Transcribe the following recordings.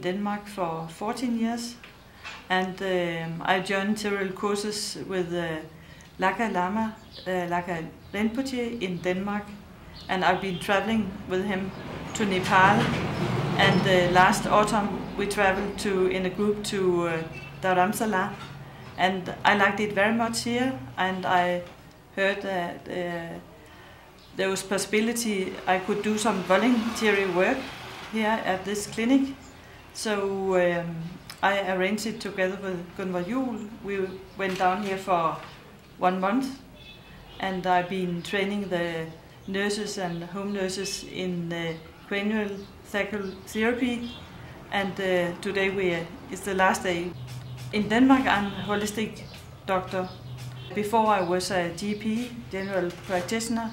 Denmark for 14 years, and I joined several courses with Laka Lama, Laka Rinpoche in Denmark, and I've been traveling with him to Nepal, and last autumn we traveled in a group to Dharamsala, and I liked it very much here, and I heard that there was possibility I could do some voluntary work here at this clinic. So I arranged it together with Gunvor Juhl. We went down here for 1 month, and I've been training the nurses and home nurses in cranial sacral therapy, and today is the last day. In Denmark I'm a holistic doctor. Before I was a GP, general practitioner,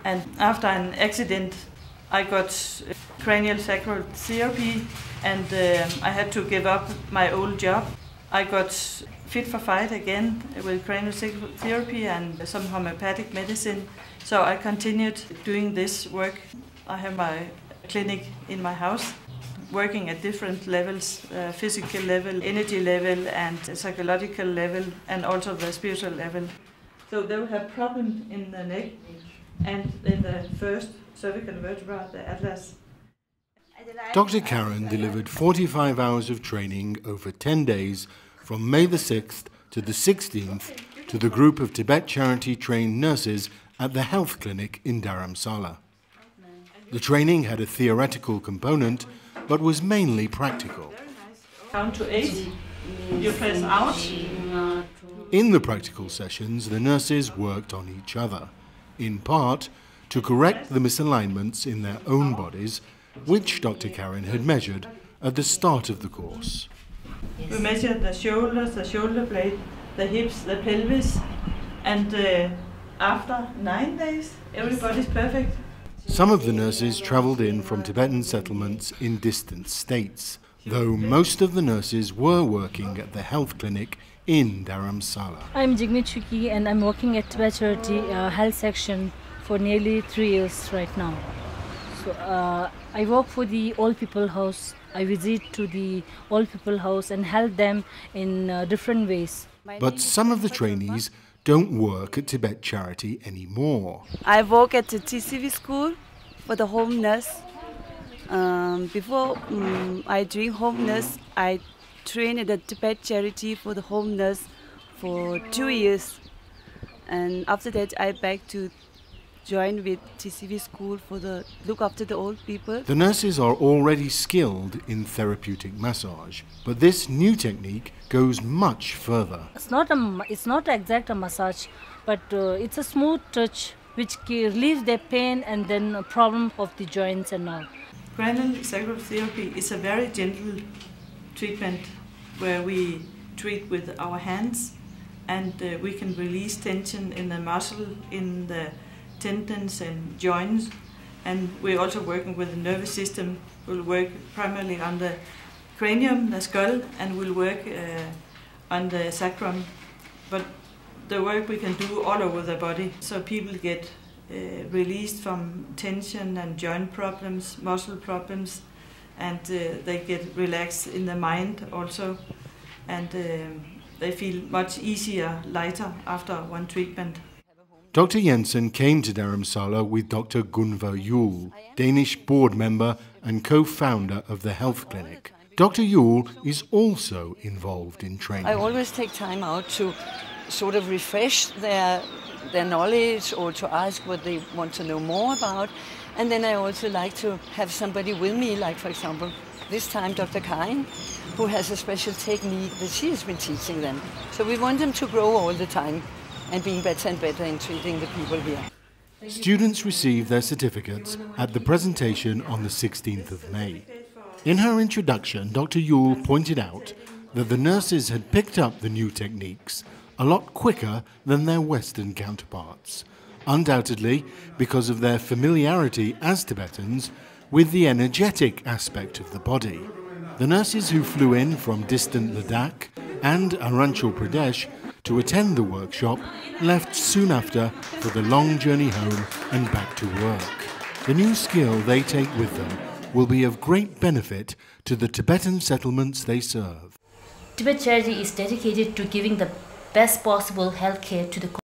and after an accident I got cranial sacral therapy, and I had to give up my old job. I got fit for fight again with cranial sacral therapy and some homeopathic medicine, so I continued doing this work. I have my clinic in my house, working at different levels, physical level, energy level, and psychological level, and also the spiritual level. So they will have problems in the neck and in the first cervical vertebra, the atlas. Dr. Karen delivered 45 hours of training over 10 days from May the 6th to the 16th to the group of Tibet Charity trained nurses at the health clinic in Dharamsala. The training had a theoretical component, but was mainly practical. Count to 8, you press out. In the practical sessions, the nurses worked on each other, in part to correct the misalignments in their own bodies, which Dr. Karen had measured at the start of the course. We measured the shoulders, the shoulder blade, the hips, the pelvis, and after 9 days, everybody's perfect. Some of the nurses travelled in from Tibetan settlements in distant states, though most of the nurses were working at the health clinic in Dharamsala. I'm Jigme Chuki, and I'm working at Tibet Charity health section for nearly 3 years right now. So I work for the old people house. I visit to the old people house and help them in different ways. But some of the trainees don't work at Tibet Charity anymore. I work at the TCV school for the home nurse. Before I doing home nurse, I trained at the Tibet Charity for the home nurse for 2 years. And after that, I back to join with TCV school for the look after the old people. The nurses are already skilled in therapeutic massage, but this new technique goes much further. It's not exact a massage, but it's a smooth touch which relieves their pain and then a problem of the joints and all. Cranial sacral therapy is a very gentle treatment where we treat with our hands, and we can release tension in the muscle, in the tendons and joints, and we're also working with the nervous system. We'll work primarily on the cranium, the skull, and we'll work on the sacrum. But the work we can do all over the body, so people get released from tension and joint problems, muscle problems, and they get relaxed in the mind also, and they feel much easier, lighter after one treatment. Dr. Jensen came to Dharamsala with Dr. Gunvor Juhl, Danish board member and co-founder of the health clinic. Dr. Juhl is also involved in training. I always take time out to sort of refresh their knowledge or to ask what they want to know more about. And then I also like to have somebody with me, like for example, this time Dr. Karen, who has a special technique that she has been teaching them. So we want them to grow all the time and being better and better in treating the people here. Students receive their certificates at the presentation on the 16th of May. In her introduction, Dr. Juhl pointed out that the nurses had picked up the new techniques a lot quicker than their Western counterparts, undoubtedly because of their familiarity as Tibetans with the energetic aspect of the body. The nurses who flew in from distant Ladakh and Arunachal Pradesh to attend the workshop left soon after for the long journey home and back to work. The new skill they take with them will be of great benefit to the Tibetan settlements they serve. Tibet Charity is dedicated to giving the best possible health care to the